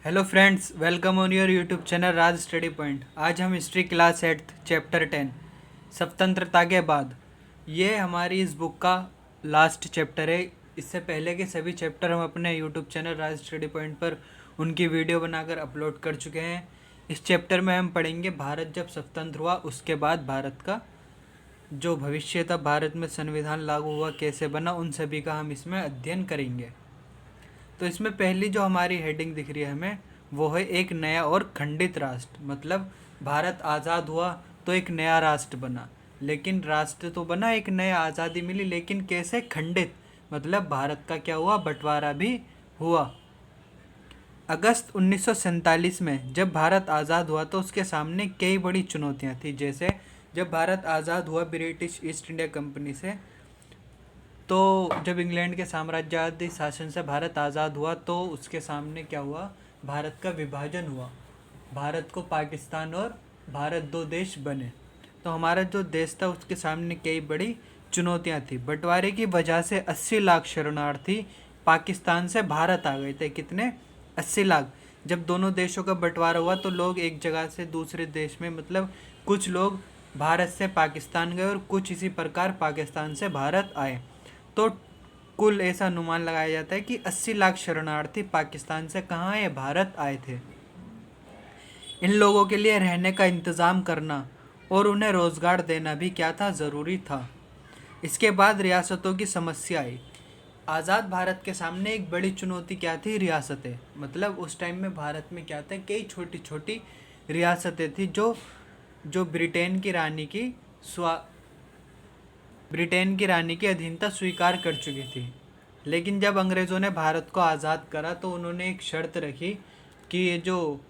Hello friends, welcome on your YouTube channel Raj study point. आज हम history class 8 chapter 10 स्वतंत्रता के बाद, ये हमारी इस बुक का लास्ट चैप्टर है। इससे पहले के सभी चैप्टर हम अपने यूट्यूब चैनल राज स्टडी पॉइंट पर उनकी वीडियो बनाकर अपलोड कर चुके हैं। इस चैप्टर में हम पढ़ेंगे भारत जब स्वतंत्र हुआ उसके बाद भारत का जो भविष्य था, भारत में संविधान लागू हुआ, कैसे बना, उन सभी का हम इसमें अध्ययन करेंगे। तो इसमें पहली जो हमारी हेडिंग दिख रही है हमें, वो है एक नया और खंडित राष्ट्र। मतलब भारत आज़ाद हुआ तो एक नया राष्ट्र बना, लेकिन राष्ट्र तो बना, एक नया आज़ादी मिली, लेकिन कैसे खंडित, मतलब भारत का क्या हुआ, बंटवारा भी हुआ। अगस्त 1947 में जब भारत आज़ाद हुआ तो उसके सामने कई बड़ी चुनौतियां थी। जैसे जब भारत आज़ाद हुआ ब्रिटिश ईस्ट इंडिया कंपनी से, तो जब इंग्लैंड के साम्राज्यवादी शासन से भारत आज़ाद हुआ तो उसके सामने क्या हुआ, भारत का विभाजन हुआ। भारत को पाकिस्तान और भारत दो देश बने। तो हमारा जो देश था उसके सामने कई बड़ी चुनौतियां थी। बंटवारे की वजह से 80 लाख शरणार्थी पाकिस्तान से भारत आ गए थे। कितने? 80 लाख। जब दोनों देशों का बंटवारा हुआ तो लोग एक जगह से दूसरे देश में, मतलब कुछ लोग भारत से पाकिस्तान गए और कुछ इसी प्रकार पाकिस्तान से भारत आए। तो कुल ऐसा अनुमान लगाया जाता है कि 80 लाख शरणार्थी पाकिस्तान से कहाँ आए, भारत आए थे। इन लोगों के लिए रहने का इंतज़ाम करना और उन्हें रोज़गार देना भी क्या था, ज़रूरी था। इसके बाद रियासतों की समस्या आई। आज़ाद भारत के सामने एक बड़ी चुनौती क्या थी, रियासतें। मतलब उस टाइम में भारत में क्या था, कई छोटी छोटी रियासतें थी जो ब्रिटेन की रानी की अधीनता स्वीकार कर चुकी थी। लेकिन जब अंग्रेज़ों ने भारत को आज़ाद करा तो उन्होंने एक शर्त रखी कि ये जो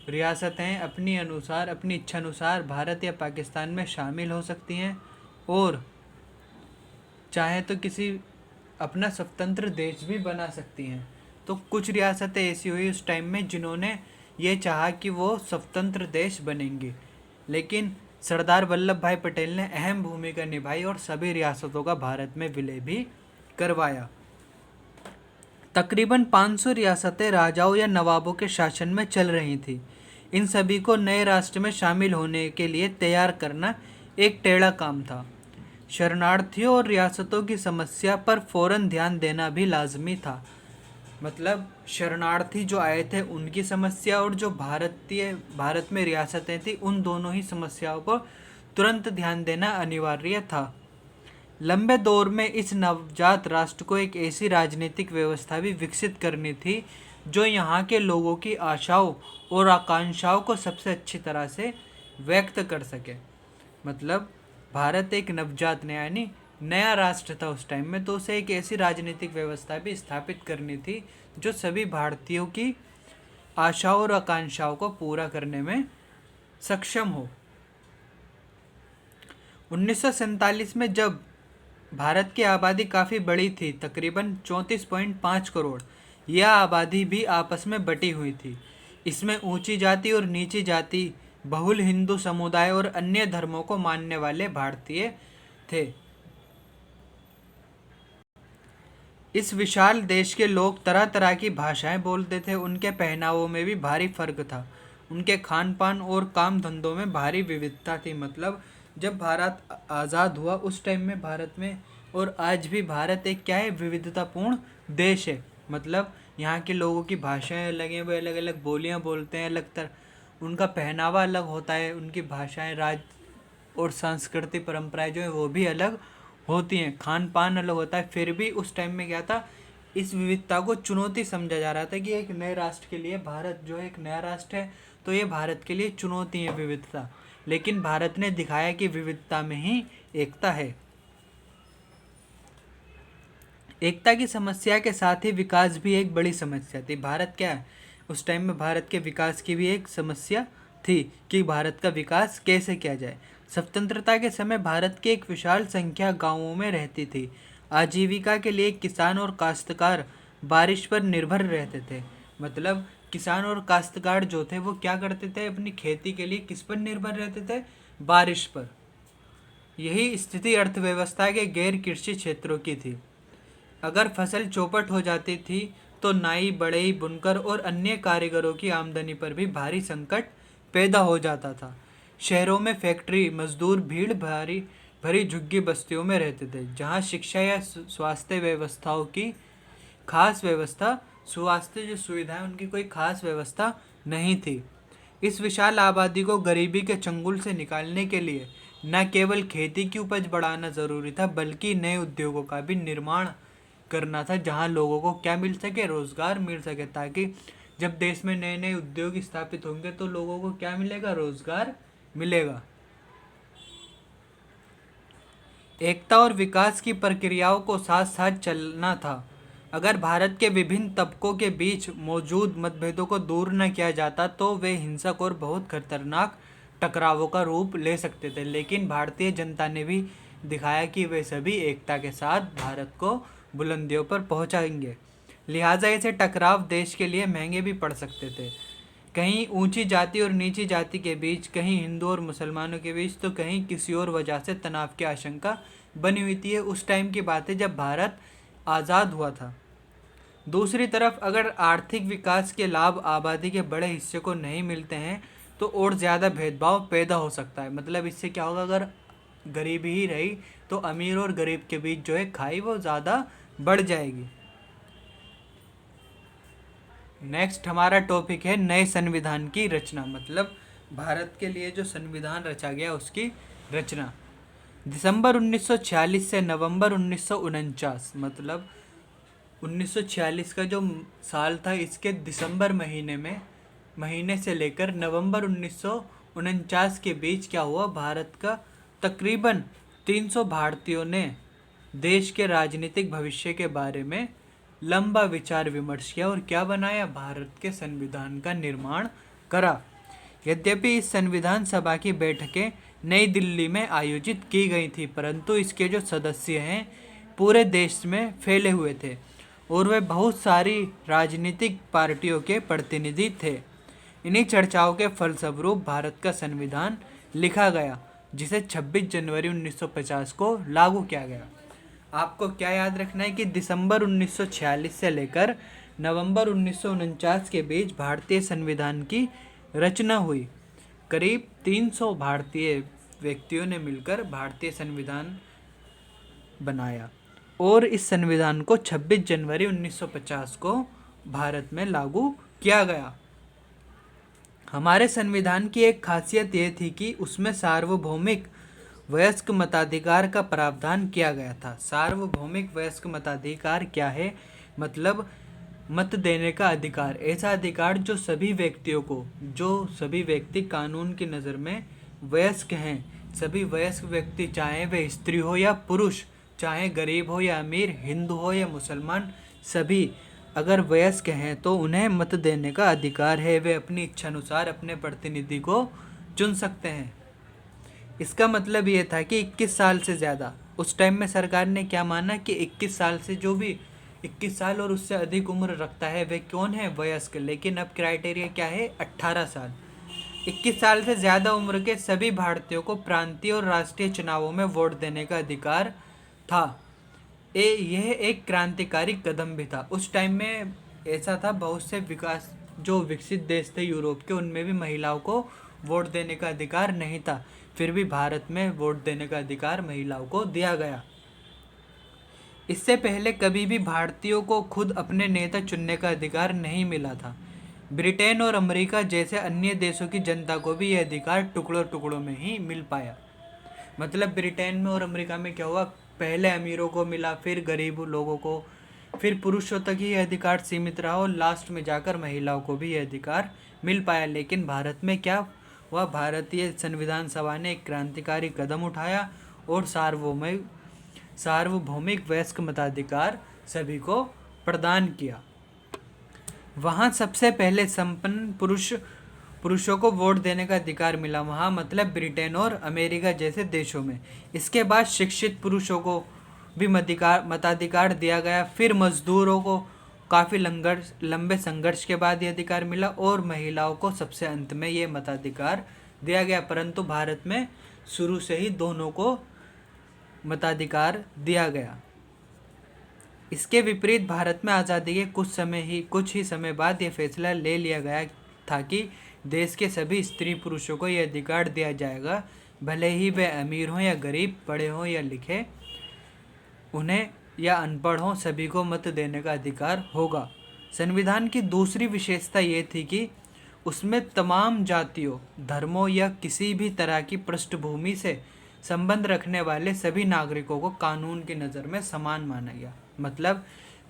रियासतें हैं अपनी अनुसार, अपनी इच्छा अनुसार भारत या पाकिस्तान में शामिल हो सकती हैं और चाहे तो किसी अपना स्वतंत्र देश भी बना सकती हैं। तो कुछ रियासतें ऐसी हुई उस टाइम में जिन्होंने ये चाहा कि वो स्वतंत्र देश बनेंगे, लेकिन सरदार वल्लभ भाई पटेल ने अहम भूमिका निभाई और सभी रियासतों का भारत में विलय भी करवाया। तकरीबन 500 रियासतें राजाओं या नवाबों के शासन में चल रही थी। इन सभी को नए राष्ट्र में शामिल होने के लिए तैयार करना एक टेढ़ा काम था। शरणार्थियों और रियासतों की समस्या पर फौरन ध्यान देना भी लाजमी था। मतलब शरणार्थी जो आए थे उनकी समस्या और जो भारत में रियासतें थी उन दोनों ही समस्याओं को तुरंत ध्यान देना अनिवार्य था। लंबे दौर में इस नवजात राष्ट्र को एक ऐसी राजनीतिक व्यवस्था भी विकसित करनी थी जो यहाँ के लोगों की आशाओं और आकांक्षाओं को सबसे अच्छी तरह से व्यक्त कर सके। मतलब भारत एक नवजात नया यानी नया राष्ट्र था उस टाइम में, तो उसे एक ऐसी राजनीतिक व्यवस्था भी स्थापित करनी थी जो सभी भारतीयों की आशाओं और आकांक्षाओं को पूरा करने में सक्षम हो। 1947 में जब भारत की आबादी काफ़ी बड़ी थी, तकरीबन 34.5 करोड़, यह आबादी भी आपस में बटी हुई थी। इसमें ऊंची जाति और नीची जाति, बहुल हिंदू समुदाय और अन्य धर्मों को मानने वाले भारतीय थे। इस विशाल देश के लोग तरह तरह की भाषाएं बोलते थे। उनके पहनावों में भी भारी फर्क था। उनके खान पान और काम धंधों में भारी विविधता थी। मतलब जब भारत आज़ाद हुआ उस टाइम में भारत में, और आज भी भारत एक क्या है, विविधतापूर्ण देश है। मतलब यहाँ के लोगों की भाषाएं अलग हैं, वे अलग अलग बोलियाँ बोलते हैं, अलग तरह उनका पहनावा अलग होता है, उनकी भाषाएं, राज और सांस्कृतिक परंपराएं जो है वो भी अलग होती हैं, खान पान अलग होता है। फिर भी उस टाइम में क्या था, इस विविधता को चुनौती समझा जा रहा था कि एक नए राष्ट्र के लिए, भारत जो एक नया राष्ट्र है तो ये भारत के लिए चुनौती है विविधता। लेकिन भारत ने दिखाया कि विविधता में ही एकता है। एकता की समस्या के साथ ही विकास भी एक बड़ी समस्या थी। भारत क्या है, उस टाइम में भारत के विकास की भी एक समस्या थी कि भारत का विकास कैसे किया जाए। स्वतंत्रता के समय भारत की एक विशाल संख्या गांवों में रहती थी। आजीविका के लिए किसान और काश्तकार बारिश पर निर्भर रहते थे। मतलब किसान और काश्तकार जो थे वो क्या करते थे, अपनी खेती के लिए किस पर निर्भर रहते थे, बारिश पर। यही स्थिति अर्थव्यवस्था के गैर कृषि क्षेत्रों की थी। अगर फसल चौपट हो जाती थी तो नाई, बढ़ई, बुनकर और अन्य कारीगरों की आमदनी पर भी भारी संकट पैदा हो जाता था। शहरों में फैक्ट्री मजदूर भीड़ भारी भरी झुग्गी बस्तियों में रहते थे, जहां शिक्षा या स्वास्थ्य व्यवस्थाओं की खास व्यवस्था स्वास्थ्य जो सुविधाएं उनकी कोई खास व्यवस्था नहीं थी। इस विशाल आबादी को गरीबी के चंगुल से निकालने के लिए न केवल खेती की उपज बढ़ाना ज़रूरी था, बल्कि नए उद्योगों का भी निर्माण करना था, जहां लोगों को क्या मिल सके, रोज़गार मिल सके, ताकि जब देश में नए नए उद्योग स्थापित होंगे तो लोगों को क्या मिलेगा, रोज़गार मिलेगा। एकता और विकास की प्रक्रियाओं को साथ साथ चलना था। अगर भारत के विभिन्न तबकों के बीच मौजूद मतभेदों को दूर न किया जाता तो वे हिंसक और बहुत खतरनाक टकरावों का रूप ले सकते थे, लेकिन भारतीय जनता ने भी दिखाया कि वे सभी एकता के साथ भारत को बुलंदियों पर पहुंचाएंगे। लिहाजा ऐसे टकराव देश के लिए महंगे भी पड़ सकते थे। कहीं ऊंची जाति और नीची जाति के बीच, कहीं हिंदू और मुसलमानों के बीच, तो कहीं किसी और वजह से तनाव की आशंका बनी हुई थी। उस टाइम की बात है जब भारत आज़ाद हुआ था। दूसरी तरफ अगर आर्थिक विकास के लाभ आबादी के बड़े हिस्से को नहीं मिलते हैं तो और ज़्यादा भेदभाव पैदा हो सकता है। मतलब इससे क्या होगा, अगर गरीबी ही रही तो अमीर और गरीब के बीच जो है खाई वो ज़्यादा बढ़ जाएगी। नेक्स्ट हमारा टॉपिक है नए संविधान की रचना, मतलब भारत के लिए जो संविधान रचा गया उसकी रचना। दिसंबर 1946 से नवंबर 1949, मतलब 1946 का जो साल था इसके दिसंबर महीने से लेकर नवंबर 1949 के बीच क्या हुआ, भारत का तकरीबन 300 भारतीयों ने देश के राजनीतिक भविष्य के बारे में लंबा विचार विमर्श किया और क्या बनाया, भारत के संविधान का निर्माण करा। यद्यपि इस संविधान सभा की बैठकें नई दिल्ली में आयोजित की गई थी, परंतु इसके जो सदस्य हैं पूरे देश में फैले हुए थे और वे बहुत सारी राजनीतिक पार्टियों के प्रतिनिधि थे। इन्हीं चर्चाओं के फलस्वरूप भारत का संविधान लिखा गया, जिसे 26 जनवरी 1950 को लागू किया गया। आपको क्या याद रखना है कि दिसंबर 1946 से लेकर नवंबर 1949 के बीच भारतीय संविधान की रचना हुई। करीब 300 भारतीय व्यक्तियों ने मिलकर भारतीय संविधान बनाया और इस संविधान को 26 जनवरी 1950 को भारत में लागू किया गया। हमारे संविधान की एक खासियत यह थी कि उसमें सार्वभौमिक वयस्क मताधिकार का प्रावधान किया गया था। सार्वभौमिक वयस्क मताधिकार क्या है, मतलब मत देने का अधिकार। ऐसा अधिकार जो सभी व्यक्ति कानून की नज़र में वयस्क हैं, सभी वयस्क व्यक्ति, चाहे वे स्त्री हो या पुरुष, चाहे गरीब हो या अमीर, हिंदू हो या मुसलमान, सभी अगर वयस्क हैं तो उन्हें मत देने का अधिकार है। वे अपनी इच्छानुसार अपने प्रतिनिधि को चुन सकते हैं। इसका मतलब ये था कि 21 साल से ज़्यादा, उस टाइम में सरकार ने क्या माना कि 21 साल से जो भी 21 साल और उससे अधिक उम्र रखता है वे कौन है, वयस्क। लेकिन अब क्राइटेरिया क्या है, 18 साल। 21 साल से ज़्यादा उम्र के सभी भारतीयों को प्रांतीय और राष्ट्रीय चुनावों में वोट देने का अधिकार था। यह एक क्रांतिकारी कदम भी था। उस टाइम में ऐसा था, बहुत से विकसित देश थे यूरोप के, उनमें भी महिलाओं को वोट देने का अधिकार नहीं था, फिर भी भारत में वोट देने का अधिकार महिलाओं को दिया गया। इससे पहले कभी भी भारतीयों को खुद अपने नेता चुनने का अधिकार नहीं मिला था। ब्रिटेन और अमेरिका जैसे अन्य देशों की जनता को भी यह अधिकार टुकड़ों टुकड़ों में ही मिल पाया। मतलब ब्रिटेन में और अमेरिका में क्या हुआ, पहले अमीरों को मिला, फिर गरीब लोगों को, फिर पुरुषों तक ही यह अधिकार सीमित रहा और लास्ट में जाकर महिलाओं को भी यह अधिकार मिल पाया। लेकिन भारत में क्या हुआ, भारतीय संविधान सभा ने एक क्रांतिकारी कदम उठाया और सार्वभौमिक वयस्क मताधिकार सभी को प्रदान किया। वहाँ सबसे पहले संपन्न पुरुषों को वोट देने का अधिकार मिला, वहाँ मतलब ब्रिटेन और अमेरिका जैसे देशों में। इसके बाद शिक्षित पुरुषों को भी मताधिकार दिया गया। फिर मजदूरों को काफ़ी लंबे संघर्ष के बाद ये अधिकार मिला और महिलाओं को सबसे अंत में ये मताधिकार दिया गया। परंतु भारत में शुरू से ही दोनों को मताधिकार दिया गया। इसके विपरीत भारत में आज़ादी के कुछ ही समय बाद यह फैसला ले लिया गया था कि देश के सभी स्त्री पुरुषों को यह अधिकार दिया जाएगा, भले ही वे अमीर हों या गरीब, पढ़े हों या लिखे, उन्हें या अनपढ़ हों, सभी को मत देने का अधिकार होगा। संविधान की दूसरी विशेषता ये थी कि उसमें तमाम जातियों, धर्मों या किसी भी तरह की पृष्ठभूमि से संबंध रखने वाले सभी नागरिकों को कानून की नज़र में समान माना गया। मतलब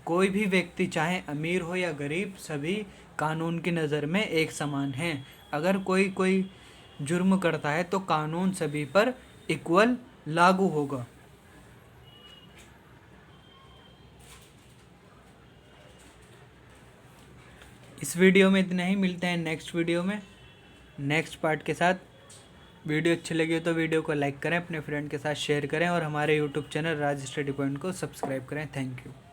कोई भी व्यक्ति चाहे अमीर हो या गरीब, सभी कानून की नज़र में एक समान हैं। अगर कोई जुर्म करता है तो कानून सभी पर इक्वल लागू होगा। इस वीडियो में इतना ही, मिलते हैं नेक्स्ट वीडियो में नेक्स्ट पार्ट के साथ। वीडियो अच्छी लगी हो तो वीडियो को लाइक करें, अपने फ्रेंड के साथ शेयर करें और हमारे यूट्यूब चैनल राज स्टडी पॉइंट को सब्सक्राइब करें। Thank you.